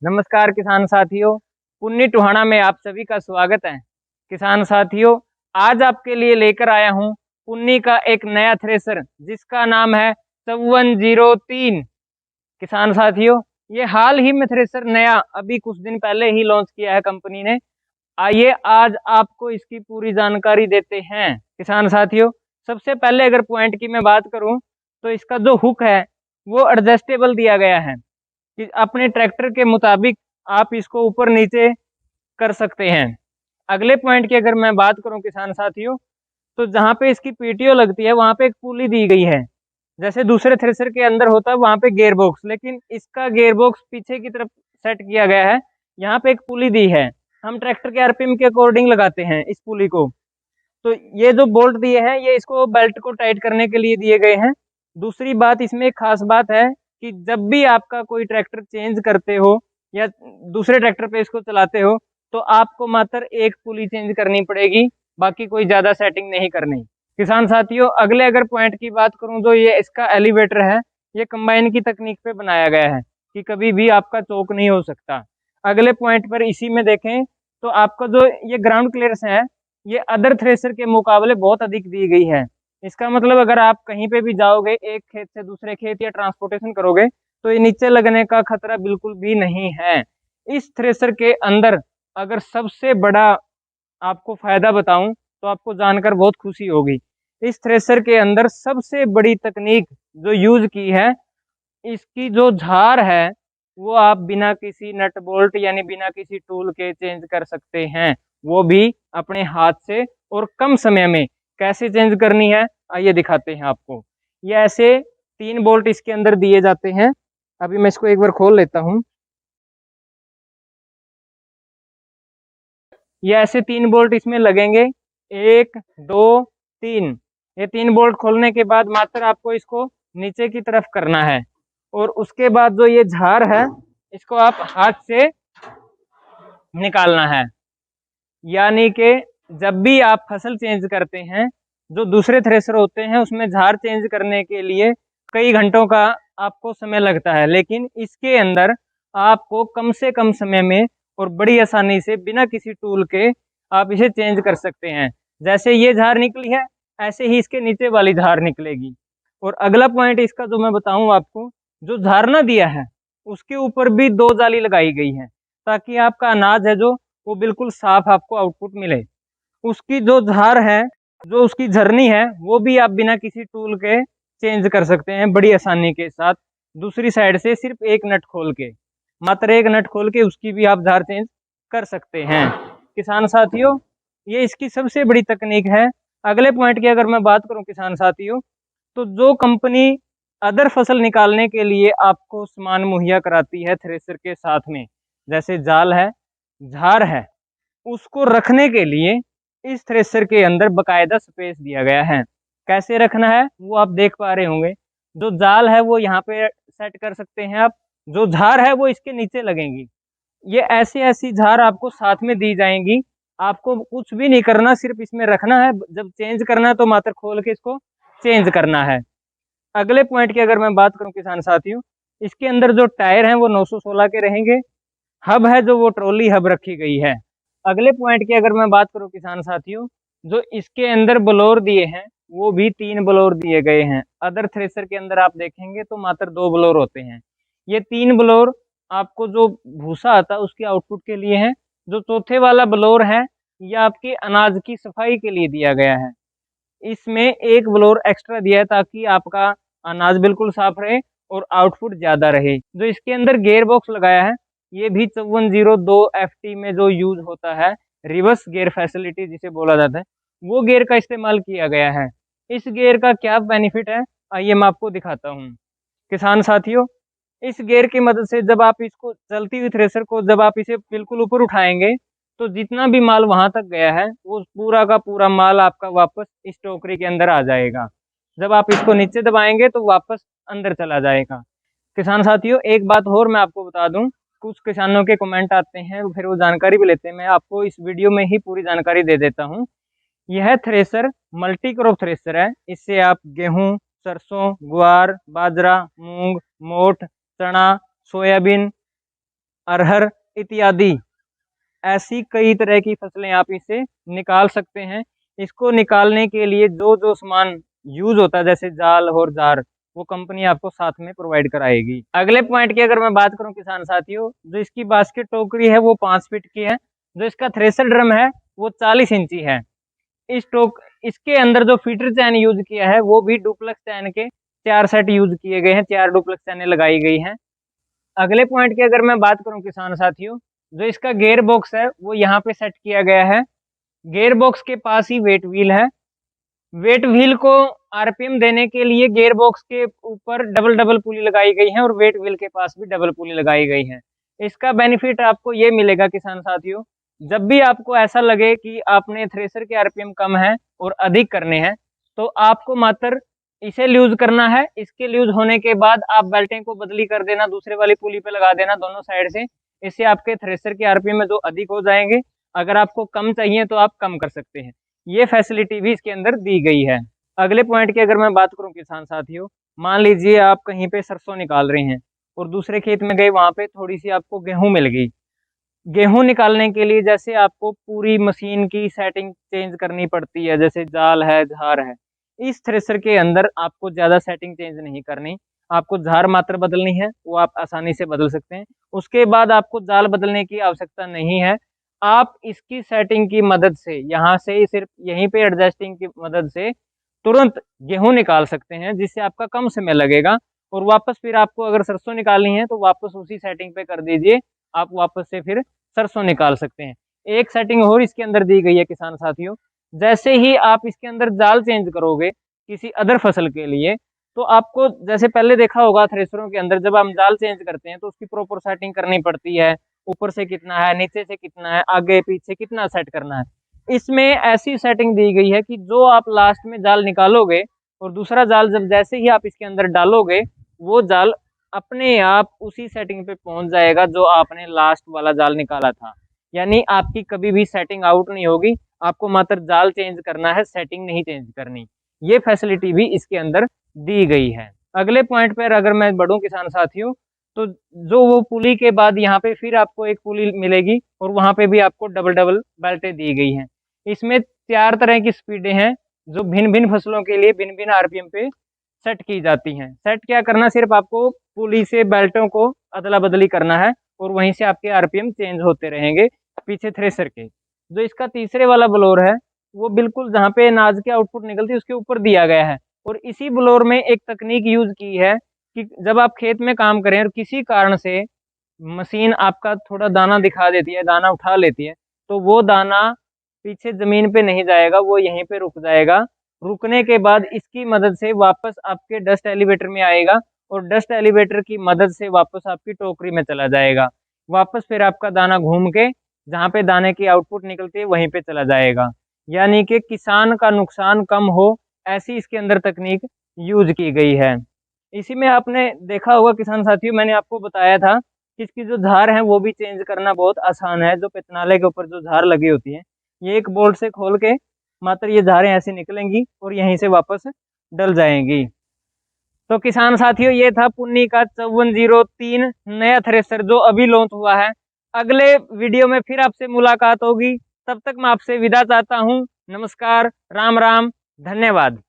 नमस्कार किसान साथियों, पुन्नी टोहाना में आप सभी का स्वागत है। किसान साथियों, आज आपके लिए लेकर आया हूं पुन्नी का एक नया थ्रेसर जिसका नाम है 5403। किसान साथियों, ये हाल ही में थ्रेसर नया अभी कुछ दिन पहले ही लॉन्च किया है कंपनी ने। आइए आज आपको इसकी पूरी जानकारी देते हैं। किसान साथियों, सबसे पहले अगर पॉइंट की मैं बात करूं तो इसका जो हुक है वो एडजस्टेबल दिया गया है कि अपने ट्रैक्टर के मुताबिक आप इसको ऊपर नीचे कर सकते हैं। अगले पॉइंट की अगर मैं बात करूं किसान साथियों, तो जहाँ पे इसकी पीटीओ लगती है वहां पे एक पुली दी गई है। जैसे दूसरे थ्रेसर के अंदर होता है वहां पे गेयर बॉक्स, लेकिन इसका गेयर बॉक्स पीछे की तरफ सेट किया गया है। यहाँ पे एक पुली दी है, हम ट्रैक्टर के आरपीएम के अकॉर्डिंग लगाते हैं इस पुली को। तो ये जो बोल्ट दिए हैं ये इसको बेल्ट को टाइट करने के लिए दिए गए हैं। दूसरी बात इसमें एक खास बात है कि जब भी आपका कोई ट्रैक्टर चेंज करते हो या दूसरे ट्रैक्टर पे इसको चलाते हो तो आपको मात्र एक पुली चेंज करनी पड़ेगी, बाकी कोई ज्यादा सेटिंग नहीं करनी। किसान साथियों, अगले अगर पॉइंट की बात करूं जो ये इसका एलिवेटर है, ये कंबाइन की तकनीक पे बनाया गया है कि कभी भी आपका चौक नहीं हो सकता। अगले पॉइंट पर इसी में देखें तो आपका जो ये ग्राउंड क्लियरेंस है ये अदर थ्रेसर के मुकाबले बहुत अधिक दी गई है। इसका मतलब अगर आप कहीं पे भी जाओगे, एक खेत से दूसरे खेत या ट्रांसपोर्टेशन करोगे, तो ये नीचे लगने का खतरा बिल्कुल भी नहीं है। इस थ्रेसर के अंदर अगर सबसे बड़ा आपको फायदा बताऊं तो आपको जानकर बहुत खुशी होगी। इस थ्रेसर के अंदर सबसे बड़ी तकनीक जो यूज की है, इसकी जो झार है वो आप बिना किसी नट बोल्ट यानी बिना किसी टूल के चेंज कर सकते हैं, वो भी अपने हाथ से और कम समय में। कैसे चेंज करनी है आइए दिखाते हैं आपको। ये ऐसे 3 बोल्ट इसके अंदर दिए जाते हैं। अभी मैं इसको एक बार खोल लेता हूँ। ये ऐसे 3 बोल्ट इसमें लगेंगे, 1 2 3। ये 3 बोल्ट खोलने के बाद मात्र आपको इसको नीचे की तरफ करना है और उसके बाद जो ये झार है इसको आप हाथ से निकालना है। यानी कि जब भी आप फसल चेंज करते हैं, जो दूसरे थ्रेसर होते हैं उसमें झार चेंज करने के लिए कई घंटों का आपको समय लगता है, लेकिन इसके अंदर आपको कम से कम समय में और बड़ी आसानी से बिना किसी टूल के आप इसे चेंज कर सकते हैं। जैसे ये झार निकली है ऐसे ही इसके नीचे वाली झार निकलेगी। और अगला पॉइंट इसका जो मैं बताऊं आपको, जो झारना दिया है उसके ऊपर भी 2 जाली लगाई गई है ताकि आपका अनाज है जो वो बिल्कुल साफ आपको आउटपुट मिले। उसकी जो झार है, जो उसकी झरनी है, वो भी आप बिना किसी टूल के चेंज कर सकते हैं बड़ी आसानी के साथ। दूसरी साइड से सिर्फ एक नट खोल के, मात्र एक नट खोल के उसकी भी आप झार चेंज कर सकते हैं। किसान साथियों, ये इसकी सबसे बड़ी तकनीक है। अगले पॉइंट की अगर मैं बात करूं किसान साथियों, तो जो कंपनी अदर फसल निकालने के लिए आपको सामान मुहैया कराती है थ्रेसर के साथ में, जैसे जाल है, झार है, उसको रखने के लिए इस थ्रेसर के अंदर बकायदा स्पेस दिया गया है। कैसे रखना है वो आप देख पा रहे होंगे। जो जाल है वो यहाँ पे सेट कर सकते हैं आप, जो झार है वो इसके नीचे लगेंगी। ये ऐसी ऐसी झार आपको साथ में दी जाएंगी, आपको कुछ भी नहीं करना, सिर्फ इसमें रखना है। जब चेंज करना है तो मात्र खोल के इसको चेंज करना है। अगले पॉइंट की अगर मैं बात करूं किसान साथियों, इसके अंदर जो टायर हैं वो 916 के रहेंगे। हब है जो वो ट्रॉली हब रखी गई है। अगले पॉइंट की अगर मैं बात करूं किसान साथियों, जो इसके अंदर ब्लोर दिए हैं वो भी 3 ब्लोर दिए गए हैं। अदर थ्रेसर के अंदर आप देखेंगे तो मात्र 2 ब्लोर होते हैं। ये 3 ब्लोर आपको जो भूसा आता है उसके आउटपुट के लिए है। जो चौथे वाला ब्लोर है ये आपके अनाज की सफाई के लिए दिया गया है। इसमें एक ब्लोर एक्स्ट्रा दिया है ताकि आपका अनाज बिल्कुल साफ रहे और आउटपुट ज्यादा रहे। जो इसके अंदर गियर बॉक्स लगाया है ये भी 5402 FT में जो यूज होता है, रिवर्स गियर फैसिलिटी जिसे बोला जाता है, वो गियर का इस्तेमाल किया गया है। इस गियर का क्या बेनिफिट है आइए मैं आपको दिखाता हूँ। किसान साथियों, इस गियर की मदद से जब आप इसको चलती हुई थ्रेसर को जब आप इसे बिल्कुल ऊपर उठाएंगे तो जितना भी माल वहां तक गया है वो पूरा का पूरा माल आपका वापस इस टोकरी के अंदर आ जाएगा। जब आप इसको नीचे दबाएंगे तो वापस अंदर चला जाएगा। किसान साथियों, एक बात और मैं आपको बता दूं, कुछ किसानों के कमेंट आते हैं फिर वो जानकारी भी लेते हैं, मैं आपको इस वीडियो में ही पूरी जानकारी दे देता हूं। यह थ्रेसर मल्टी क्रॉप थ्रेसर है। इससे आप गेहूं, सरसों, ग्वार, बाजरा, मूंग, मोठ, चना, सोयाबीन अरहर इत्यादि ऐसी कई तरह की फसलें आप इससे निकाल सकते हैं। इसको निकालने के लिए जो जो सामान यूज होता है जैसे जाल और जार, वो कंपनी आपको साथ में प्रोवाइड कराएगी। अगले पॉइंट की अगर मैं बात करूं किसान साथियों, जो इसकी बास्केट टोकरी है वो 5 फीट की है, जो इसका थ्रेशर ड्रम है वो 40 इंची है। इसके अंदर जो फीटर चैन यूज किया है वो भी डुप्लेक्स चैन के 4 सेट यूज किए गए हैं, 4 डुप्लेक्स चैनें लगाई गई हैं। अगले पॉइंट की अगर मैं बात करूं किसान साथियों, जो इसका गेयर बॉक्स है वो यहाँ पे सेट किया गया है। गेयर बॉक्स के पास ही वेट व्हील है। वेट व्हील को आरपीएम देने के लिए गियर बॉक्स के ऊपर डबल डबल पुली लगाई गई है और वेट व्हील के पास भी डबल पुली लगाई गई है। इसका बेनिफिट आपको ये मिलेगा किसान साथियों, जब भी आपको ऐसा लगे कि आपने थ्रेसर के आरपीएम कम है और अधिक करने हैं, तो आपको मात्र इसे लूज करना है। इसके लूज होने के बाद आप बेल्टें को बदली कर देना, दूसरे वाली पुली पे लगा देना दोनों साइड से। इससे आपके थ्रेसर के आरपीएम में जो अधिक हो जाएंगे, अगर आपको कम चाहिए तो आप कम कर सकते हैं। ये फैसिलिटी भी इसके अंदर दी गई है। अगले पॉइंट की अगर मैं बात करूं किसान साथियों, मान लीजिए आप कहीं पे सरसों निकाल रहे हैं और दूसरे खेत में गए, वहां पे थोड़ी सी आपको गेहूं मिल गई। गेहूं निकालने के लिए जैसे आपको पूरी मशीन की सेटिंग चेंज करनी पड़ती है, जैसे जाल है, झार है, इस थ्रेसर के अंदर आपको ज्यादा सेटिंग चेंज नहीं करनी। आपको झार मात्र बदलनी है, वो आप आसानी से बदल सकते हैं। उसके बाद आपको जाल बदलने की आवश्यकता नहीं है। आप इसकी सेटिंग की मदद से, यहाँ से सिर्फ यहीं पे एडजस्टिंग की मदद से तुरंत गेहूं निकाल सकते हैं, जिससे आपका कम समय लगेगा। और वापस फिर आपको अगर सरसों निकालनी है तो वापस उसी सेटिंग पे कर दीजिए, आप वापस से फिर सरसों निकाल सकते हैं। एक सेटिंग और इसके अंदर दी गई है किसान साथियों, जैसे ही आप इसके अंदर जाल चेंज करोगे किसी अदर फसल के लिए, तो आपको जैसे पहले देखा होगा थ्रेसरों के अंदर जब हम जाल चेंज करते हैं तो उसकी प्रॉपर सेटिंग करनी पड़ती है, ऊपर से कितना है, नीचे से कितना है, आगे पीछे कितना सेट करना है। इसमें ऐसी सेटिंग दी गई है कि जो आप लास्ट में जाल निकालोगे और दूसरा जाल जब जैसे ही आप इसके अंदर डालोगे, वो जाल अपने आप उसी सेटिंग पे पहुंच जाएगा जो आपने लास्ट वाला जाल निकाला था। यानी आपकी कभी भी सेटिंग आउट नहीं होगी, आपको मात्र जाल चेंज करना है, सेटिंग नहीं चेंज करनी। ये फैसिलिटी भी इसके अंदर दी गई है। अगले पॉइंट पर अगर मैं बढ़ूं किसान साथियों, तो जो वो पुली के बाद यहाँ पे फिर आपको एक पुली मिलेगी और वहां पे भी आपको डबल डबल बेल्टें दी गई हैं। इसमें 4 तरह की स्पीडें हैं जो भिन्न भिन्न फसलों के लिए भिन्न भिन्न आरपीएम पे सेट की जाती हैं। सेट क्या करना, सिर्फ आपको पुली से बेल्टों को अदला बदली करना है और वहीं से आपके आरपीएम चेंज होते रहेंगे पीछे थ्रेसर के। जो इसका तीसरे वाला ब्लोर है, वो बिल्कुल जहाँ पे अनाज की आउटपुट निकलती है उसके ऊपर दिया गया है। और इसी ब्लोर में एक तकनीक यूज की है कि जब आप खेत में काम करें और किसी कारण से मशीन आपका थोड़ा दाना दिखा देती है, दाना उठा लेती है, तो वो दाना पीछे जमीन पे नहीं जाएगा, वो यहीं पे रुक जाएगा। रुकने के बाद इसकी मदद से वापस आपके डस्ट एलिवेटर में आएगा और डस्ट एलिवेटर की मदद से वापस आपकी टोकरी में चला जाएगा। वापस फिर आपका दाना घूम के जहाँ पे दाने की आउटपुट निकलती है वहीं पे चला जाएगा। यानी कि किसान का नुकसान कम हो, ऐसी इसके अंदर तकनीक यूज की गई है। इसी में आपने देखा होगा किसान साथियों, मैंने आपको बताया था कि इसकी जो झार है वो भी चेंज करना बहुत आसान है। जो पेतनाले के ऊपर जो झार लगी होती है, ये एक बोल्ट से खोल के मात्र ये झारें ऐसे निकलेंगी और यहीं से वापस डल जाएंगी। तो किसान साथियों, ये था पुन्नी का 5403 नया थ्रेसर जो अभी लॉन्च हुआ है। अगले वीडियो में फिर आपसे मुलाकात होगी, तब तक मैं आपसे विदा चाहता हूँ। नमस्कार, राम राम, धन्यवाद।